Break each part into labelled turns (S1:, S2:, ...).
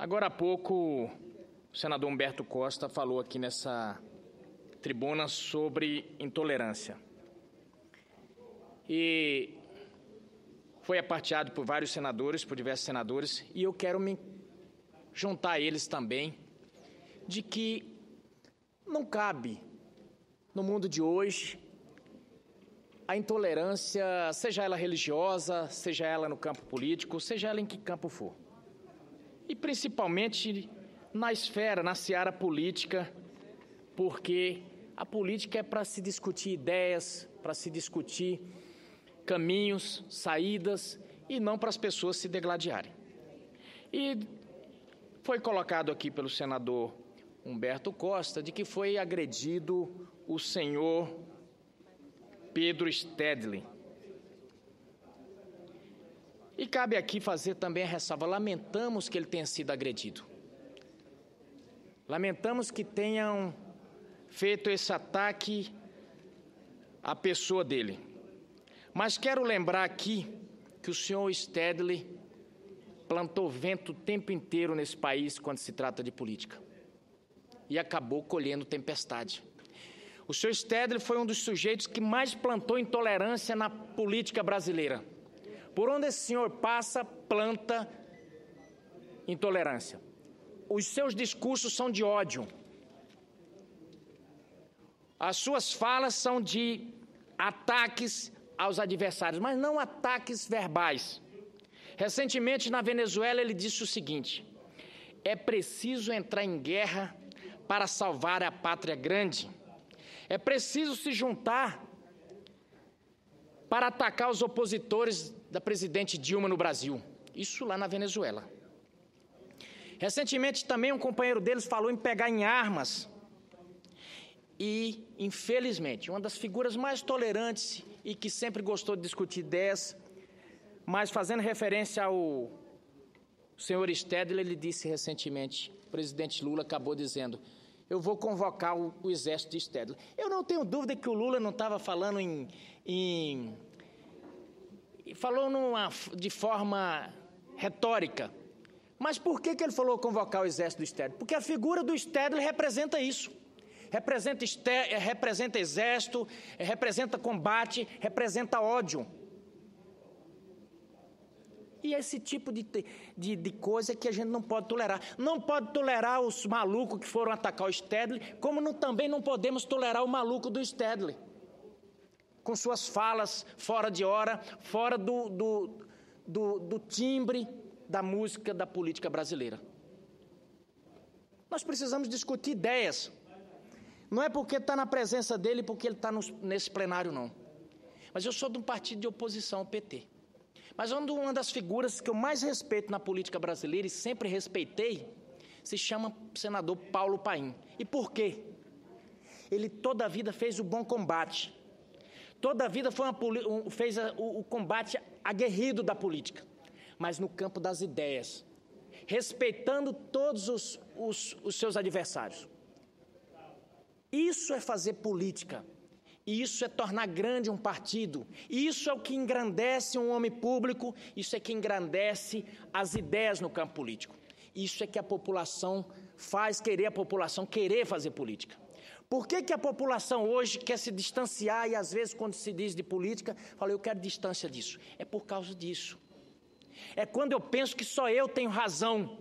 S1: Agora há pouco, o senador Humberto Costa falou aqui nessa tribuna sobre intolerância. E foi aparteado por vários senadores, por diversos senadores, e eu quero me juntar a eles também, de que não cabe, no mundo de hoje, a intolerância, seja ela religiosa, seja ela no campo político, seja ela em que campo for. E principalmente na esfera, na seara política, porque a política é para se discutir ideias, para se discutir caminhos, saídas, e não para as pessoas se degladiarem. E foi colocado aqui pelo senador Humberto Costa de que foi agredido o senhor Pedro Stedley. E cabe aqui fazer também a ressalva, lamentamos que ele tenha sido agredido. Lamentamos que tenham feito esse ataque à pessoa dele. Mas quero lembrar aqui que o senhor Stedley plantou vento o tempo inteiro nesse país quando se trata de política. E acabou colhendo tempestade. O senhor Stedley foi um dos sujeitos que mais plantou intolerância na política brasileira. Por onde esse senhor passa, planta intolerância. Os seus discursos são de ódio. As suas falas são de ataques aos adversários, mas não ataques verbais. Recentemente, na Venezuela, ele disse o seguinte: é preciso entrar em guerra para salvar a pátria grande. É preciso se juntar para atacar os opositores da presidente Dilma no Brasil. Isso lá na Venezuela. Recentemente também um companheiro deles falou em pegar em armas. E, infelizmente, uma das figuras mais tolerantes e que sempre gostou de discutir ideias, mas fazendo referência ao senhor Stedley, ele disse recentemente, o presidente Lula acabou dizendo: eu vou convocar o exército de Stedley. Eu não tenho dúvida que o Lula não estava falando falou de forma retórica. Mas por que ele falou convocar o exército do Stedley? Porque a figura do Stedley representa isso. Representa exército, representa combate, representa ódio. E esse tipo de coisa que a gente não pode tolerar. Não pode tolerar os malucos que foram atacar o Stedley, como também não podemos tolerar o maluco do Stedley, com suas falas fora de hora, fora do timbre da música da política brasileira. Nós precisamos discutir ideias. Não é porque está na presença dele, porque ele está nesse plenário, não. Mas eu sou de um partido de oposição, o PT. Mas uma das figuras que eu mais respeito na política brasileira e sempre respeitei se chama senador Paulo Paim. E por quê? Ele toda a vida fez o bom combate. Toda a vida fez o combate aguerrido da política. Mas no campo das ideias, respeitando todos os seus adversários. Isso é fazer política. Isso é tornar grande um partido. Isso é o que engrandece um homem público. Isso é que engrandece as ideias no campo político. Isso é que a população faz a população querer fazer política. Por que a população hoje quer se distanciar e às vezes quando se diz de política, fala eu quero distância disso? É por causa disso. É quando eu penso que só eu tenho razão.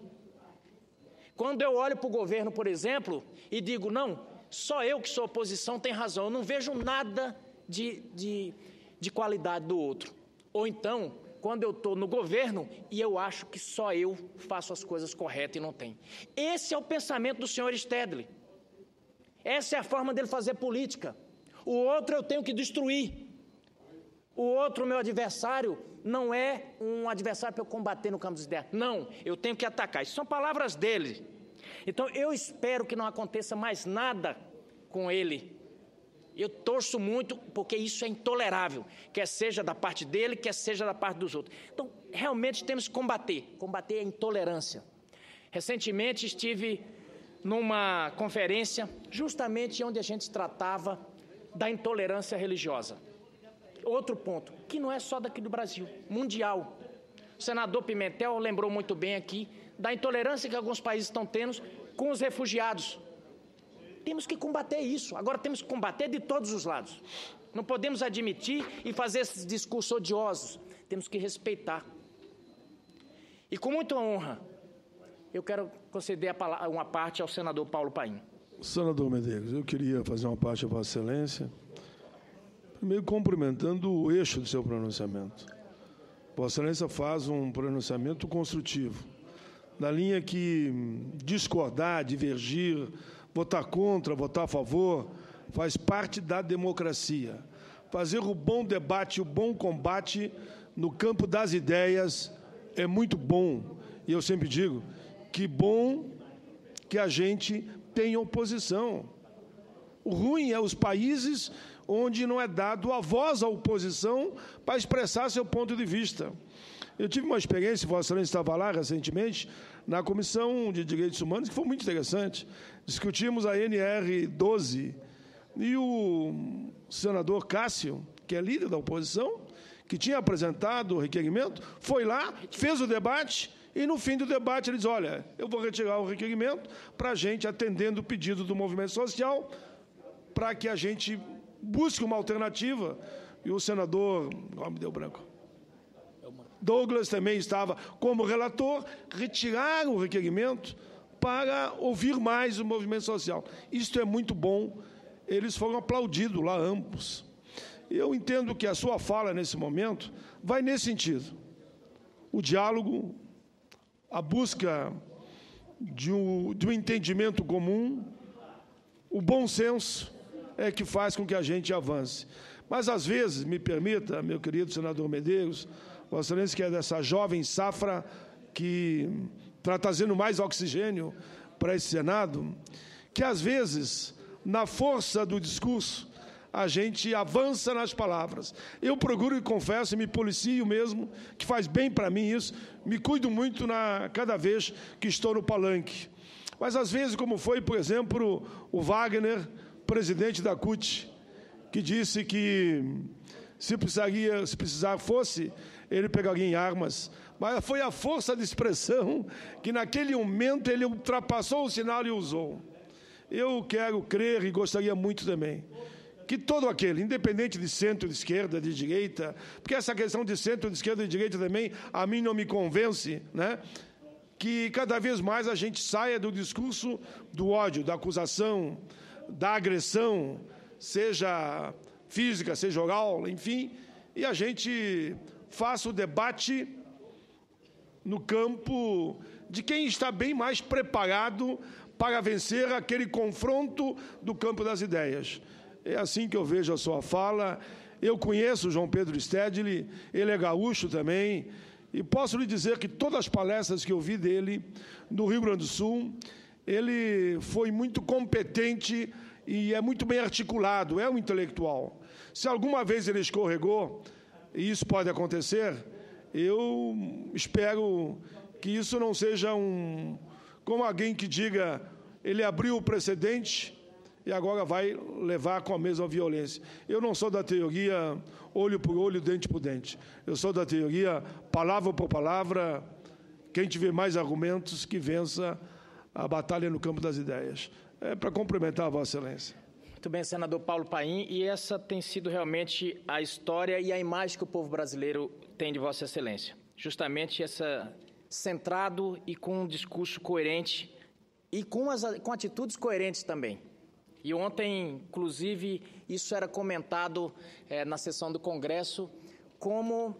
S1: Quando eu olho para o governo, por exemplo, e digo não, só eu que sou oposição tenho razão, eu não vejo nada de qualidade do outro. Ou então, quando eu estou no governo e eu acho que só eu faço as coisas corretas e não tem. Esse é o pensamento do senhor Stedley. Essa é a forma dele fazer política. O outro eu tenho que destruir. O outro, meu adversário, não é um adversário para eu combater no campo das ideias. Não, eu tenho que atacar. Isso são palavras dele. Então, eu espero que não aconteça mais nada com ele. Eu torço muito, porque isso é intolerável, quer seja da parte dele, quer seja da parte dos outros. Então, realmente temos que combater a intolerância. Recentemente estive numa conferência, justamente onde a gente tratava da intolerância religiosa. Outro ponto, que não é só daqui do Brasil, mundial. O senador Pimentel lembrou muito bem aqui da intolerância que alguns países estão tendo com os refugiados. Temos que combater isso. Agora temos que combater de todos os lados. Não podemos admitir e fazer esses discursos odiosos. Temos que respeitar. E com muita honra, eu quero conceder uma parte ao senador Paulo Paim.
S2: Senador Medeiros, eu queria fazer uma parte a Vossa Excelência, primeiro cumprimentando o eixo do seu pronunciamento. Vossa Excelência faz um pronunciamento construtivo, na linha que discordar, divergir, votar contra, votar a favor, faz parte da democracia. Fazer o bom debate, o bom combate no campo das ideias é muito bom. E eu sempre digo que bom que a gente tem oposição. O ruim é os países onde não é dado a voz à oposição para expressar seu ponto de vista. Eu tive uma experiência, Vossa Excelência estava lá recentemente, na Comissão de Direitos Humanos, que foi muito interessante. Discutimos a NR12 e o senador Cássio, que é líder da oposição, que tinha apresentado o requerimento, foi lá, fez o debate e, no fim do debate, ele diz, olha, eu vou retirar o requerimento para a gente, atendendo o pedido do movimento social, para que a gente busque uma alternativa. E o senador, me deu branco, Douglas também estava como relator, retiraram o requerimento para ouvir mais o movimento social. Isto é muito bom, eles foram aplaudidos lá, ambos. Eu entendo que a sua fala, nesse momento, vai nesse sentido. O diálogo, a busca de um entendimento comum, o bom senso é que faz com que a gente avance. Mas, às vezes, me permita, meu querido senador Medeiros, Vossa Excelência, que é dessa jovem safra que está trazendo mais oxigênio para esse Senado, que, às vezes, na força do discurso, a gente avança nas palavras. Eu procuro e confesso, e me policio mesmo, que faz bem para mim isso, me cuido muito cada vez que estou no palanque. Mas, às vezes, como foi, por exemplo, o Wagner, presidente da CUT, que disse que se precisar fosse, ele pegaria em armas. Mas foi a força de expressão que, naquele momento, ele ultrapassou o sinal e usou. Eu quero crer e gostaria muito também que todo aquele, independente de centro, de esquerda, de direita, porque essa questão de centro, de esquerda e de direita também, a mim não me convence, né? Que cada vez mais a gente saia do discurso do ódio, da acusação, da agressão, seja física, seja oral, enfim, e a gente faça o debate no campo de quem está bem mais preparado para vencer aquele confronto do campo das ideias. É assim que eu vejo a sua fala. Eu conheço o João Pedro Stedley, ele é gaúcho também, e posso lhe dizer que todas as palestras que eu vi dele no Rio Grande do Sul, ele foi muito competente e é muito bem articulado, é um intelectual. Se alguma vez ele escorregou, e isso pode acontecer, eu espero que isso não seja como alguém que diga, ele abriu o precedente e agora vai levar com a mesma violência. Eu não sou da teoria olho por olho, dente por dente. Eu sou da teoria palavra por palavra, quem tiver mais argumentos que vença a batalha no campo das ideias. É para cumprimentar a Vossa Excelência.
S1: Muito bem, senador Paulo Paim, e essa tem sido realmente a história e a imagem que o povo brasileiro tem de Vossa Excelência. Justamente essa centrado e com um discurso coerente e com atitudes coerentes também. E ontem, inclusive, isso era comentado na sessão do Congresso, como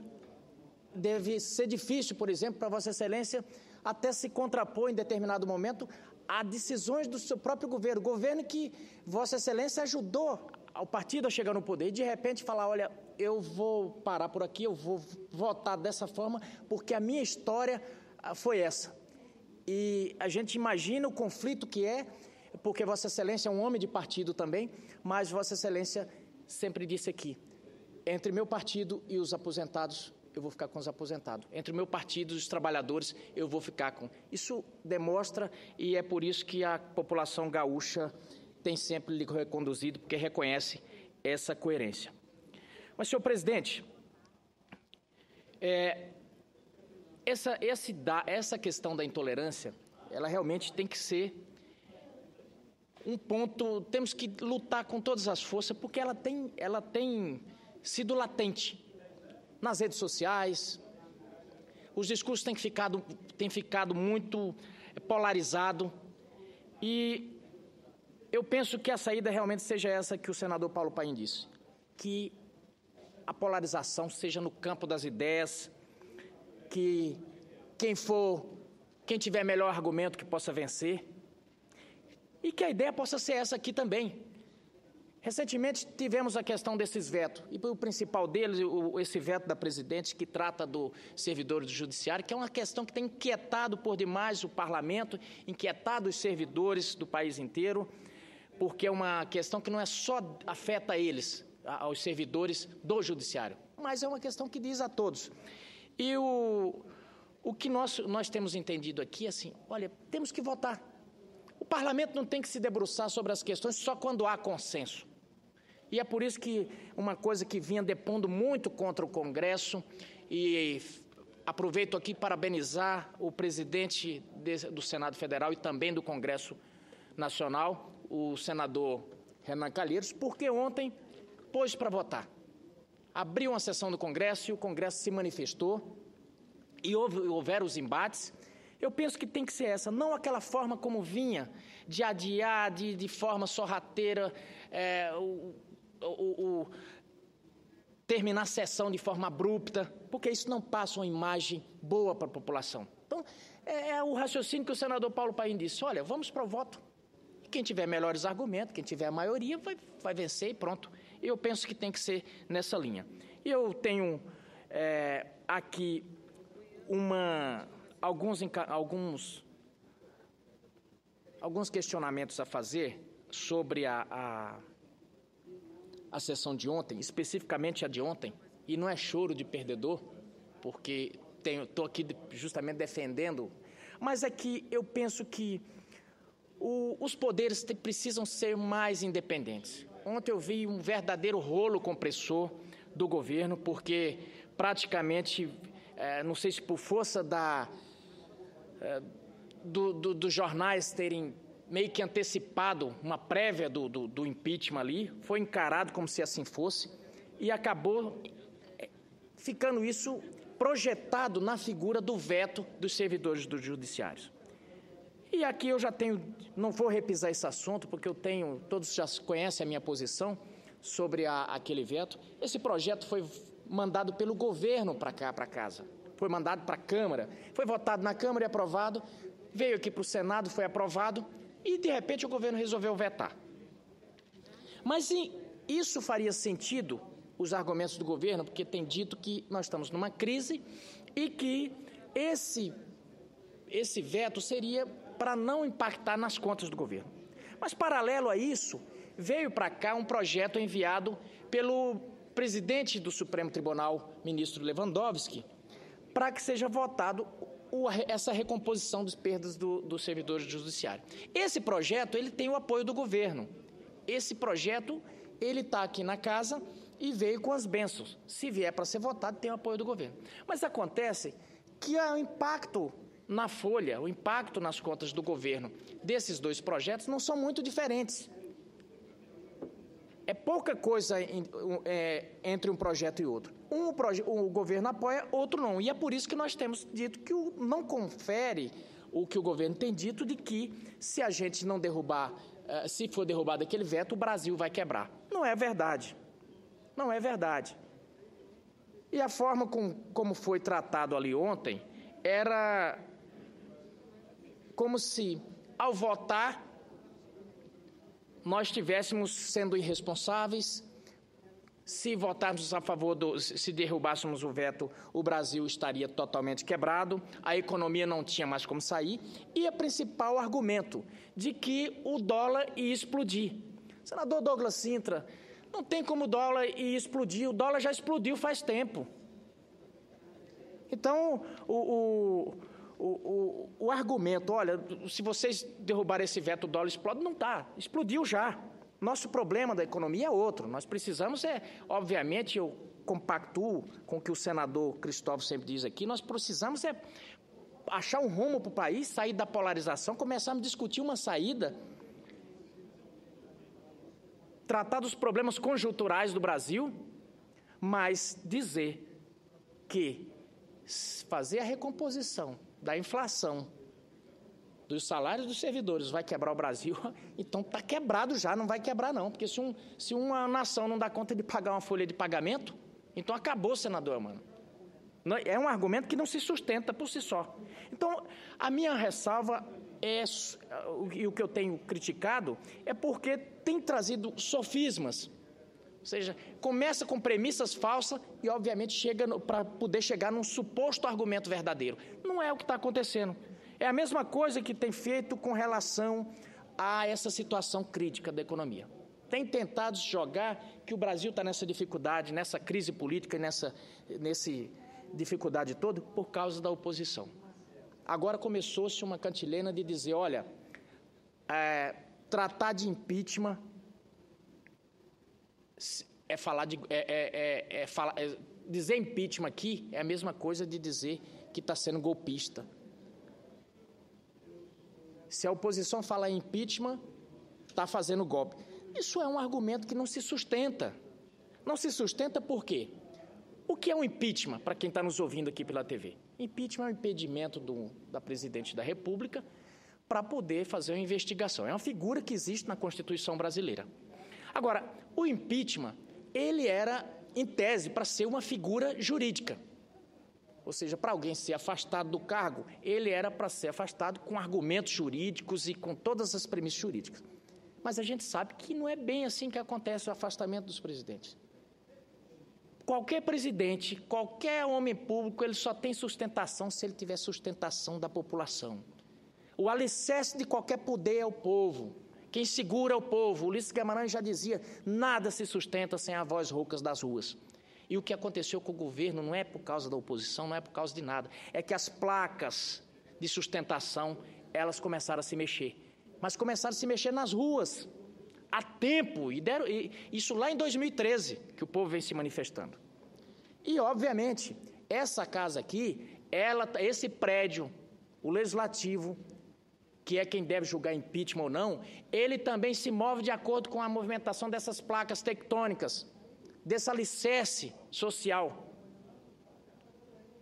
S1: deve ser difícil, por exemplo, para Vossa Excelência até se contrapor em determinado momento a decisões do seu próprio governo que Vossa Excelência ajudou ao partido a chegar no poder, e de repente falar, olha, eu vou parar por aqui, eu vou votar dessa forma, porque a minha história foi essa. E a gente imagina o conflito que é, porque Vossa Excelência é um homem de partido também, mas Vossa Excelência sempre disse aqui, entre meu partido e os aposentados, eu vou ficar com os aposentados. Entre o meu partido e os trabalhadores, eu vou ficar com... Isso demonstra, e é por isso que a população gaúcha tem sempre lhe reconduzido, porque reconhece essa coerência. Mas, senhor presidente, essa questão da intolerância, ela realmente tem que ser um ponto, temos que lutar com todas as forças, porque ela tem sido latente nas redes sociais. Os discursos têm ficado muito polarizados, e eu penso que a saída realmente seja essa que o senador Paulo Paim disse, que a polarização seja no campo das ideias, que quem tiver melhor argumento que possa vencer, e que a ideia possa ser essa aqui também. Recentemente tivemos a questão desses vetos, e o principal deles, esse veto da presidente, que trata do servidor do judiciário, que é uma questão que tem inquietado por demais o parlamento, inquietado os servidores do país inteiro, porque é uma questão que não é só afeta eles, aos servidores do judiciário, mas é uma questão que diz a todos. E o que nós temos entendido aqui, assim, olha, temos que votar. O parlamento não tem que se debruçar sobre as questões só quando há consenso. E é por isso que uma coisa que vinha depondo muito contra o Congresso, e aproveito aqui para parabenizar o presidente do Senado Federal e também do Congresso Nacional, o senador Renan Calheiros, porque ontem pôs para votar. Abriu uma sessão do Congresso e o Congresso se manifestou e houveram os embates. Eu penso que tem que ser essa, não aquela forma como vinha, de adiar, de forma sorrateira, terminar a sessão de forma abrupta, porque isso não passa uma imagem boa para a população. Então, é o raciocínio que o senador Paulo Paim disse, olha, vamos para o voto. Quem tiver melhores argumentos, quem tiver a maioria, vai vencer e pronto. Eu penso que tem que ser nessa linha. E eu tenho aqui alguns questionamentos a fazer sobre a sessão de ontem, especificamente a de ontem, e não é choro de perdedor, porque estou aqui justamente defendendo, mas é que eu penso que os poderes precisam ser mais independentes. Ontem eu vi um verdadeiro rolo compressor do governo, porque praticamente, não sei se por força dos jornais terem meio que antecipado uma prévia do impeachment ali, foi encarado como se assim fosse, e acabou ficando isso projetado na figura do veto dos servidores do judiciário. E aqui eu já não vou repisar esse assunto, porque todos já conhecem a minha posição sobre aquele veto. Esse projeto foi mandado pelo governo para cá, para casa, foi mandado para a Câmara, foi votado na Câmara e aprovado, veio aqui para o Senado, foi aprovado, e de repente o governo resolveu vetar. Mas isso faria sentido, os argumentos do governo, porque tem dito que nós estamos numa crise e que esse veto seria para não impactar nas contas do governo. Mas, paralelo a isso, veio para cá um projeto enviado pelo presidente do Supremo Tribunal, ministro Lewandowski, para que seja votado essa recomposição das perdas dos servidores do judiciário. Esse projeto, ele tem o apoio do governo. Esse projeto, ele está aqui na casa e veio com as bênçãos. Se vier para ser votado, tem o apoio do governo. Mas acontece que o impacto na folha, o impacto nas contas do governo desses dois projetos não são muito diferentes. É pouca coisa entre um projeto e outro. O governo apoia, outro não. E é por isso que nós temos dito que não confere o que o governo tem dito de que se a gente não derrubar, se for derrubado aquele veto, o Brasil vai quebrar. Não é verdade. Não é verdade. E a forma como foi tratado ali ontem era como se, ao votar, nós estivéssemos sendo irresponsáveis. Se votarmos a favor se derrubássemos o veto, o Brasil estaria totalmente quebrado, a economia não tinha mais como sair, e o principal argumento de que o dólar ia explodir. Senador Douglas Sintra, não tem como o dólar ir explodir, o dólar já explodiu faz tempo. Então, o argumento, olha, se vocês derrubarem esse veto, o dólar explode, não está, explodiu já. Nosso problema da economia é outro, nós precisamos obviamente, eu compactuo com o que o senador Cristóvão sempre diz aqui, nós precisamos achar um rumo para o país, sair da polarização, começarmos a discutir uma saída, tratar dos problemas conjunturais do Brasil, mas dizer que fazer a recomposição da inflação dos salários dos servidores vai quebrar o Brasil, então está quebrado já, não vai quebrar não, porque se uma nação não dá conta de pagar uma folha de pagamento, então acabou, senador Eumano. É um argumento que não se sustenta por si só. Então, a minha ressalva e o que eu tenho criticado é porque tem trazido sofismas, ou seja, começa com premissas falsas e, obviamente, chega para poder chegar num suposto argumento verdadeiro. Não é o que está acontecendo. É a mesma coisa que tem feito com relação a essa situação crítica da economia. Tem tentado jogar que o Brasil está nessa dificuldade, nessa crise política, nessa dificuldade toda, por causa da oposição. Agora começou-se uma cantilena de dizer, olha, tratar de impeachment dizer impeachment aqui é a mesma coisa de dizer que está sendo golpista. Se a oposição falar em impeachment, está fazendo golpe. Isso é um argumento que não se sustenta. Não se sustenta por quê? O que é um impeachment, para quem está nos ouvindo aqui pela TV? Impeachment é um impedimento da presidente da República para poder fazer uma investigação. É uma figura que existe na Constituição brasileira. Agora, o impeachment, ele era, em tese, para ser uma figura jurídica. Ou seja, para alguém ser afastado do cargo, ele era para ser afastado com argumentos jurídicos e com todas as premissas jurídicas. Mas a gente sabe que não é bem assim que acontece o afastamento dos presidentes. Qualquer presidente, qualquer homem público, ele só tem sustentação se ele tiver sustentação da população. O alicerce de qualquer poder é o povo. Quem segura é o povo. Ulisses Guimarães já dizia, nada se sustenta sem a voz roucas das ruas. E o que aconteceu com o governo não é por causa da oposição, não é por causa de nada. É que as placas de sustentação, elas começaram a se mexer. Mas começaram a se mexer nas ruas, há tempo. Isso lá em 2013, que o povo vem se manifestando. E, obviamente, essa casa aqui, esse prédio, o Legislativo, que é quem deve julgar impeachment ou não, ele também se move de acordo com a movimentação dessas placas tectônicas, desse alicerce social.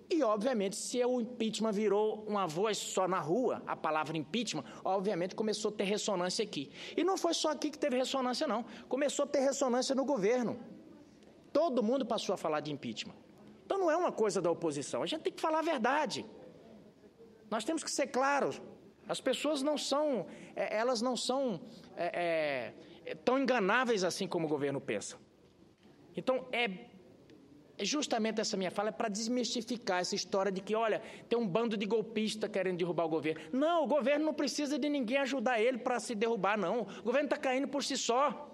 S1: E, obviamente, se o impeachment virou uma voz só na rua, a palavra impeachment, obviamente começou a ter ressonância aqui. E não foi só aqui que teve ressonância, não. Começou a ter ressonância no governo. Todo mundo passou a falar de impeachment. Então, não é uma coisa da oposição. A gente tem que falar a verdade. Nós temos que ser claros. As pessoas não são, elas não são tão enganáveis assim como o governo pensa. Então, justamente essa minha fala é para desmistificar essa história de que, olha, tem um bando de golpistas querendo derrubar o governo. Não, o governo não precisa de ninguém ajudar ele para se derrubar, não. O governo está caindo por si só.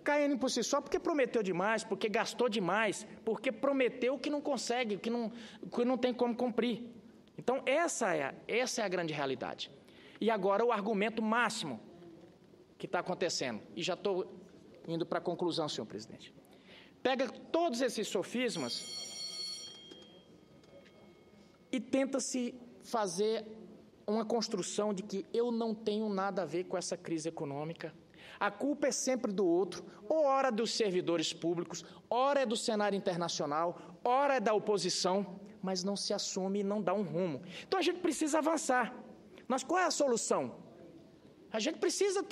S1: Caindo por si só porque prometeu demais, porque gastou demais, porque prometeu que não consegue, que não tem como cumprir. Então, essa é a grande realidade. E agora o argumento máximo que está acontecendo, e já estou indo para a conclusão, senhor presidente. Pega todos esses sofismas e tenta-se fazer uma construção de que eu não tenho nada a ver com essa crise econômica. A culpa é sempre do outro, ou ora dos servidores públicos, ora é do cenário internacional, ora é da oposição, mas não se assume e não dá um rumo. Então a gente precisa avançar. Mas qual é a solução? A gente precisa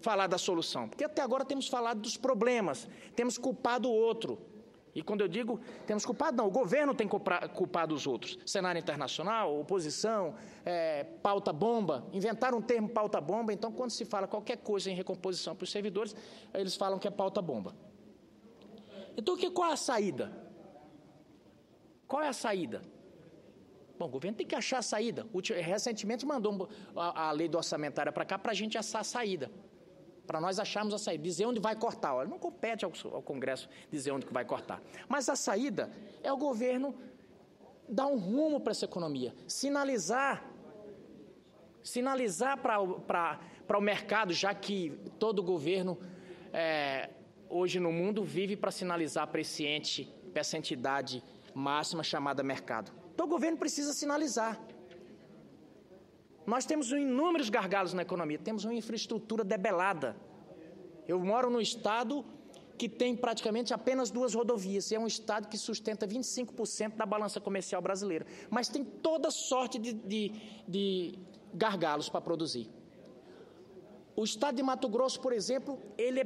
S1: falar da solução, porque até agora temos falado dos problemas, temos culpado o outro. E quando eu digo temos culpado, não, o governo tem culpado os outros. Cenário internacional, oposição, pauta-bomba, inventaram um termo pauta-bomba, então quando se fala qualquer coisa em recomposição para os servidores, eles falam que é pauta-bomba. Então qual é a saída? Qual é a saída? Bom, o governo tem que achar a saída. Recentemente mandou a lei do orçamentário para cá para a gente achar a saída. Para nós acharmos a saída, dizer onde vai cortar. Olha, não compete ao Congresso dizer onde que vai cortar. Mas a saída é o governo dar um rumo para essa economia. Sinalizar para o mercado, já que todo governo hoje no mundo vive para sinalizar para essa entidade máxima chamada mercado. Então o governo precisa sinalizar. Nós temos inúmeros gargalos na economia, temos uma infraestrutura debelada. Eu moro num estado que tem praticamente apenas 2 rodovias, e é um estado que sustenta 25% da balança comercial brasileira, mas tem toda sorte de gargalos para produzir. O estado de Mato Grosso, por exemplo, ele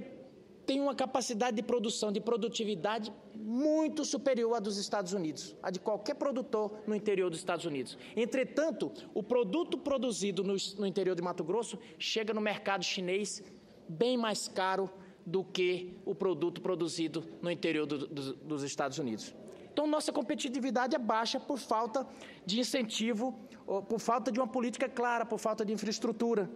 S1: tem uma capacidade de produção, de produtividade muito superior à dos Estados Unidos, a de qualquer produtor no interior dos Estados Unidos. Entretanto, o produto produzido no interior de Mato Grosso chega no mercado chinês bem mais caro do que o produto produzido no interior dos Estados Unidos. Então, nossa competitividade é baixa por falta de incentivo, por falta de uma política clara, por falta de infraestrutura.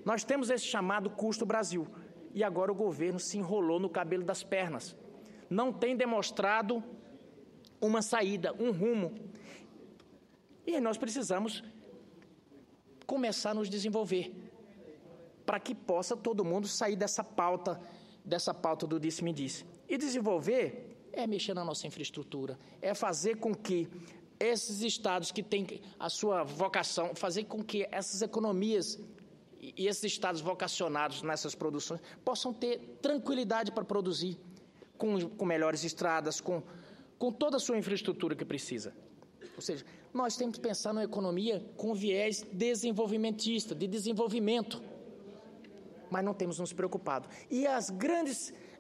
S1: Nós temos esse chamado custo Brasil, e agora o governo se enrolou no cabelo das pernas. Não tem demonstrado uma saída, um rumo. E nós precisamos começar a nos desenvolver, para que possa todo mundo sair dessa pauta do disse-me-disse. E desenvolver é mexer na nossa infraestrutura, é fazer com que esses estados que têm a sua vocação, fazer com que essas economias e esses estados vocacionados nessas produções possam ter tranquilidade para produzir, com melhores estradas, com toda a sua infraestrutura que precisa. Ou seja, nós temos que pensar numa economia com viés desenvolvimentista, de desenvolvimento, mas não temos nos preocupado. E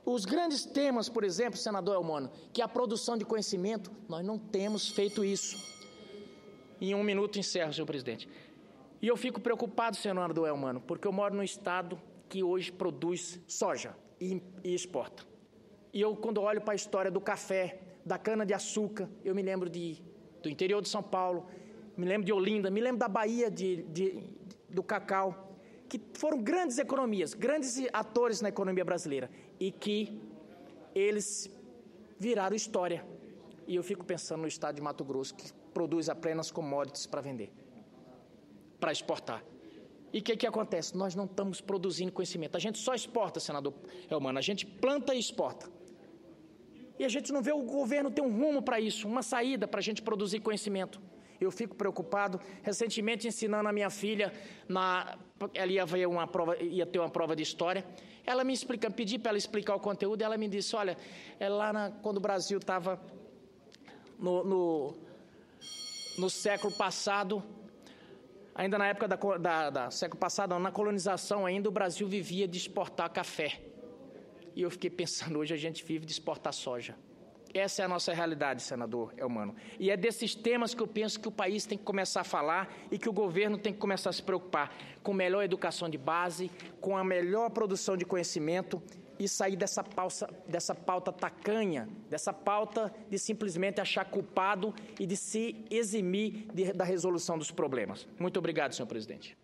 S1: os grandes temas, por exemplo, senador Elmano, que é a produção de conhecimento, nós não temos feito isso. Em 1 minuto encerro, senhor presidente. E eu fico preocupado, senador Elmano, porque eu moro num estado que hoje produz soja e exporta. E eu, quando olho para a história do café, da cana-de-açúcar, eu me lembro do interior de São Paulo, me lembro de Olinda, me lembro da Bahia, do cacau, que foram grandes economias, grandes atores na economia brasileira, e que eles viraram história. E eu fico pensando no estado de Mato Grosso, que produz apenas commodities para vender, para exportar. E o que acontece? Nós não estamos produzindo conhecimento. A gente só exporta, senador Elmano, a gente planta e exporta. E a gente não vê o governo ter um rumo para isso, uma saída para a gente produzir conhecimento. Eu fico preocupado. Recentemente, ensinando a minha filha, ela ia ter uma prova de história, ela me explica, pedi para ela explicar o conteúdo, e ela me disse, olha, quando o Brasil estava no século passado, ainda na época século passado, na colonização ainda, o Brasil vivia de exportar café. E eu fiquei pensando, hoje a gente vive de exportar soja. Essa é a nossa realidade, senador Elmano. E é desses temas que eu penso que o país tem que começar a falar e que o governo tem que começar a se preocupar com melhor educação de base, com a melhor produção de conhecimento e sair dessa pauta tacanha, dessa pauta de simplesmente achar culpado e de se eximir da resolução dos problemas. Muito obrigado, senhor presidente.